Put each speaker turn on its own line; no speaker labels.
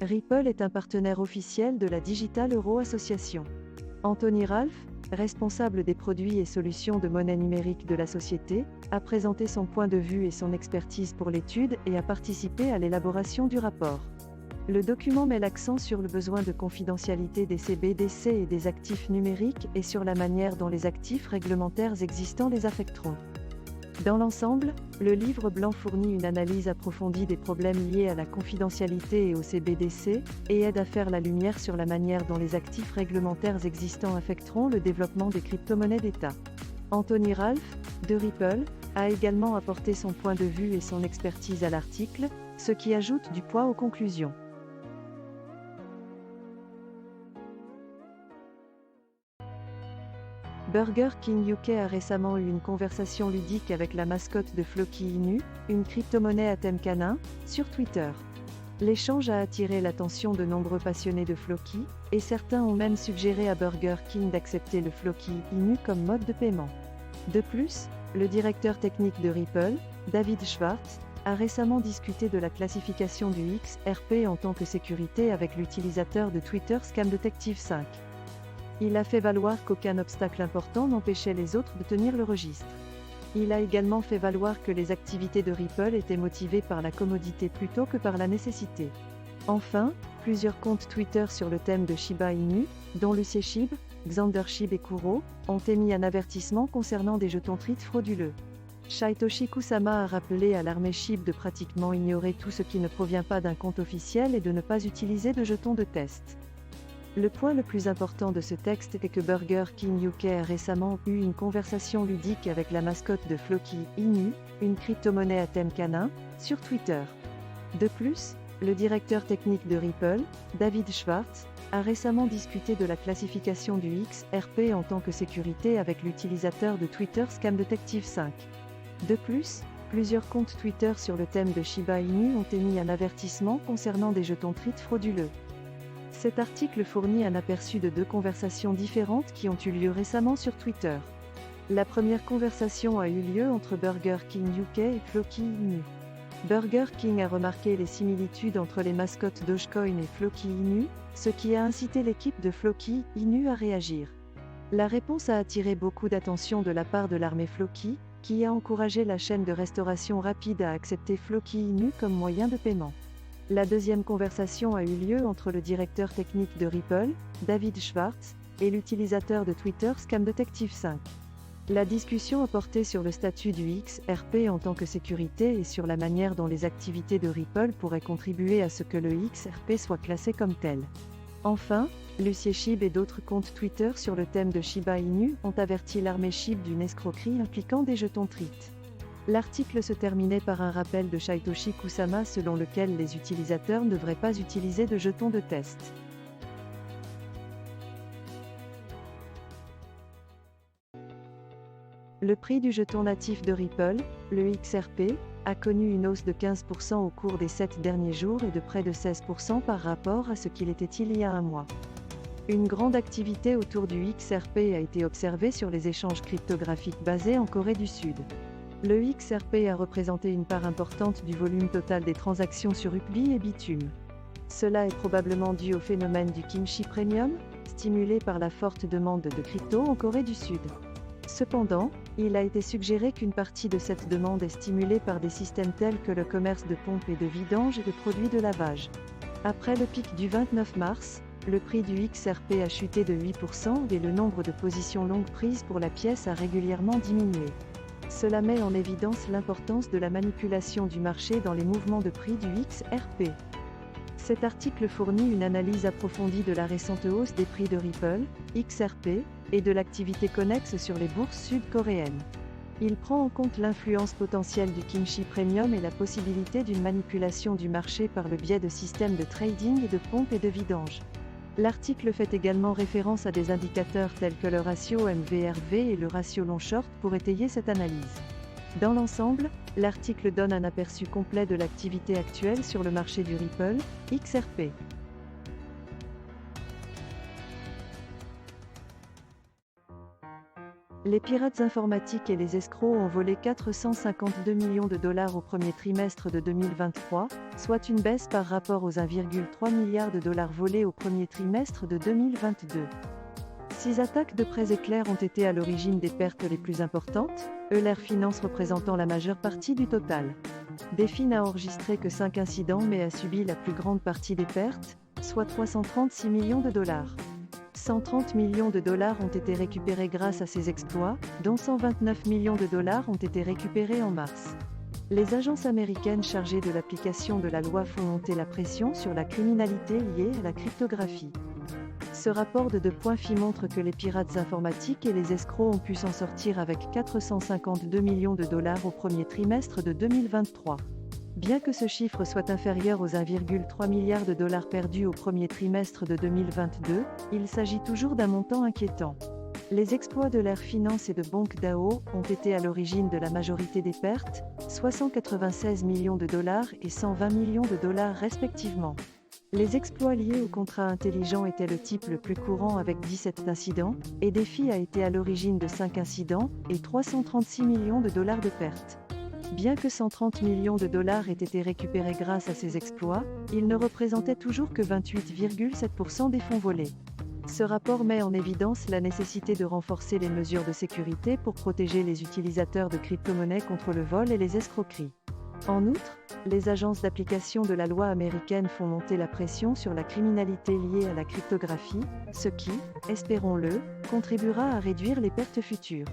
Ripple est un partenaire officiel de la Digital Euro Association. Anthony Ralph, responsable des produits et solutions de monnaie numérique de la société, a présenté son point de vue et son expertise pour l'étude et a participé à l'élaboration du rapport. Le document met l'accent sur le besoin de confidentialité des CBDC et des actifs numériques et sur la manière dont les actifs réglementaires existants les affecteront. Dans l'ensemble, le livre blanc fournit une analyse approfondie des problèmes liés à la confidentialité et au CBDC, et aide à faire la lumière sur la manière dont les actifs réglementaires existants affecteront le développement des crypto-monnaies d'État. Anthony Ralph, de Ripple, a également apporté son point de vue et son expertise à l'article, ce qui ajoute du poids aux conclusions. Burger King UK a récemment eu une conversation ludique avec la mascotte de Floki Inu, une crypto-monnaie à thème canin, sur Twitter. L'échange a attiré l'attention de nombreux passionnés de Floki, et certains ont même suggéré à Burger King d'accepter le Floki Inu comme mode de paiement. De plus, le directeur technique de Ripple, David Schwartz, a récemment discuté de la classification du XRP en tant que sécurité avec l'utilisateur de Twitter Scam Detective 5. Il a fait valoir qu'aucun obstacle important n'empêchait les autres de tenir le registre. Il a également fait valoir que les activités de Ripple étaient motivées par la commodité plutôt que par la nécessité. Enfin, plusieurs comptes Twitter sur le thème de Shiba Inu, dont Lucie Shib, Xander Shib et Kuro, ont émis un avertissement concernant des jetons TRIT frauduleux. Satoshi Kusama a rappelé à l'armée Shib de pratiquement ignorer tout ce qui ne provient pas d'un compte officiel et de ne pas utiliser de jetons de test. Le point le plus important de ce texte est que Burger King UK a récemment eu une conversation ludique avec la mascotte de Floki Inu, une crypto-monnaie à thème canin, sur Twitter. De plus, le directeur technique de Ripple, David Schwartz, a récemment discuté de la classification du XRP en tant que sécurité avec l'utilisateur de Twitter Scam Detective 5. De plus, plusieurs comptes Twitter sur le thème de Shiba Inu ont émis un avertissement concernant des jetons TRIT frauduleux. Cet article fournit un aperçu de deux conversations différentes qui ont eu lieu récemment sur Twitter. La première conversation a eu lieu entre Burger King UK et Floki Inu. Burger King a remarqué les similitudes entre les mascottes Dogecoin et Floki Inu, ce qui a incité l'équipe de Floki Inu à réagir. La réponse a attiré beaucoup d'attention de la part de l'armée Floki, qui a encouragé la chaîne de restauration rapide à accepter Floki Inu comme moyen de paiement. La deuxième conversation a eu lieu entre le directeur technique de Ripple, David Schwartz, et l'utilisateur de Twitter Scam Detective 5. La discussion a porté sur le statut du XRP en tant que sécurité et sur la manière dont les activités de Ripple pourraient contribuer à ce que le XRP soit classé comme tel. Enfin, Lucie Shib et d'autres comptes Twitter sur le thème de Shiba Inu ont averti l'armée Shib d'une escroquerie impliquant des jetons TRIT. L'article se terminait par un rappel de Satoshi Kusama selon lequel les utilisateurs ne devraient pas utiliser de jetons de test. Le prix du jeton natif de Ripple, le XRP, a connu une hausse de 15% au cours des 7 derniers jours et de près de 16% par rapport à ce qu'il était il y a un mois. Une grande activité autour du XRP a été observée sur les échanges cryptographiques basés en Corée du Sud. Le XRP a représenté une part importante du volume total des transactions sur Upbit et Bitume. Cela est probablement dû au phénomène du kimchi premium, stimulé par la forte demande de crypto en Corée du Sud. Cependant, il a été suggéré qu'une partie de cette demande est stimulée par des systèmes tels que le commerce de pompes et de vidange et de produits de lavage. Après le pic du 29 mars, le prix du XRP a chuté de 8% et le nombre de positions longues prises pour la pièce a régulièrement diminué. Cela met en évidence l'importance de la manipulation du marché dans les mouvements de prix du XRP. Cet article fournit une analyse approfondie de la récente hausse des prix de Ripple, XRP, et de l'activité connexe sur les bourses sud-coréennes. Il prend en compte l'influence potentielle du kimchi premium et la possibilité d'une manipulation du marché par le biais de systèmes de trading et de pompes et de vidange. L'article fait également référence à des indicateurs tels que le ratio MVRV et le ratio long-short pour étayer cette analyse. Dans l'ensemble, l'article donne un aperçu complet de l'activité actuelle sur le marché du Ripple, XRP. Les pirates informatiques et les escrocs ont volé 452 millions de dollars au premier trimestre de 2023, soit une baisse par rapport aux 1,3 milliard de dollars volés au premier trimestre de 2022. 6 attaques de prêts éclairs ont été à l'origine des pertes les plus importantes, Euler Finance représentant la majeure partie du total. Delphi n'a enregistré que 5 incidents mais a subi la plus grande partie des pertes, soit 336 millions de dollars. 130 millions de dollars ont été récupérés grâce à ces exploits, dont 129 millions de dollars ont été récupérés en mars. Les agences américaines chargées de l'application de la loi font monter la pression sur la criminalité liée à la cryptographie. Ce rapport de 2 points montre que les pirates informatiques et les escrocs ont pu s'en sortir avec 452 millions de dollars au premier trimestre de 2023. Bien que ce chiffre soit inférieur aux 1,3 milliard de dollars perdus au premier trimestre de 2022, il s'agit toujours d'un montant inquiétant. Les exploits de l'Air Finance et de Banque DAO ont été à l'origine de la majorité des pertes, soit 196 millions de dollars et 120 millions de dollars respectivement. Les exploits liés aux contrats intelligents étaient le type le plus courant avec 17 incidents, et Delphi a été à l'origine de 5 incidents et 336 millions de dollars de pertes. Bien que 130 millions de dollars aient été récupérés grâce à ces exploits, ils ne représentaient toujours que 28,7% des fonds volés. Ce rapport met en évidence la nécessité de renforcer les mesures de sécurité pour protéger les utilisateurs de crypto-monnaies contre le vol et les escroqueries. En outre, les agences d'application de la loi américaine font monter la pression sur la criminalité liée à la cryptographie, ce qui, espérons-le, contribuera à réduire les pertes futures.